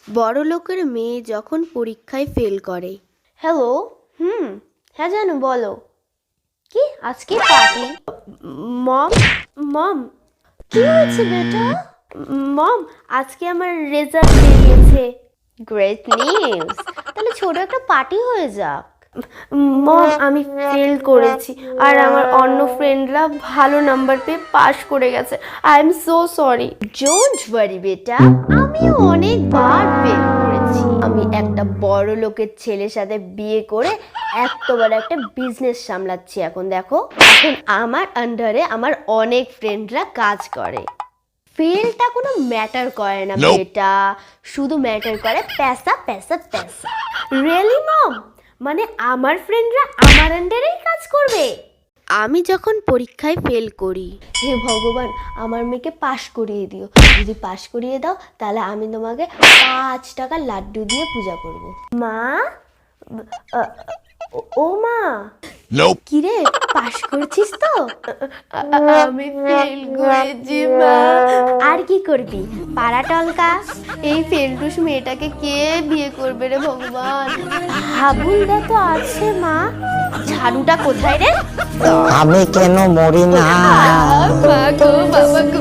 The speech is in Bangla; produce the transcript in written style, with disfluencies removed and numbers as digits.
বড় লোকের মেয়ে যখন পরীক্ষায় ফেল করে। হ্যালো। হ্যাঁ জানো, বলো। কি আজকে পার্টি? মম মম কি হয়েছে বেটা? মম, আজকে আমার রেজাল্ট বেরিয়েছে। গ্রেট নিউজ, তাহলে ছোট একটা পার্টি হয়ে যাক। মম, আমি ফেল করেছি আর আমার অন্য ফ্রেন্ডরা ভালো নাম্বার পেয়ে পাশ করে গেছে। I am so sorry. Don't worry বেটা, আমিও অনেকবার ফেল করেছি। আমি একটা বড় লোকের ছেলের সাথে বিয়ে করে এত বড় একটা বিজনেস সামলাচ্ছি। এখন দেখো, এখন আমার আন্ডারে আমার অনেক ফ্রেন্ডরা কাজ করে। ফেলটা কোনো ম্যাটার করে না বেটা, শুধু ম্যাটার করে প্যাসা প্যাসা প্যাসা। রিয়েলি মম? মানে আমার ফ্রেন্ডরা আমার আন্ডারেই কাজ করবে? আমি যখন পরীক্ষায় ফেল করি, হে ভগবান আমার মেয়েকে পাশ করিয়ে দিও। যদি পাশ করিয়ে দাও তাহলে আমি তোমাকে 5 টাকা লাড্ডু দিয়ে পূজা করব। মা, ও মা, কিরে পাশ করছিস তো? আমি ফেল করেছি মা। আর কি করবি, পাড়া টলকা। এই ফেলটুস মেয়েটাকে কে বিয়ে করবে রে ভগবান? হাবুলদা তো আছে মা। ঝাড়ুটা কোথায় রে? আমি কেন মরি না? মা গো, বাবা গো,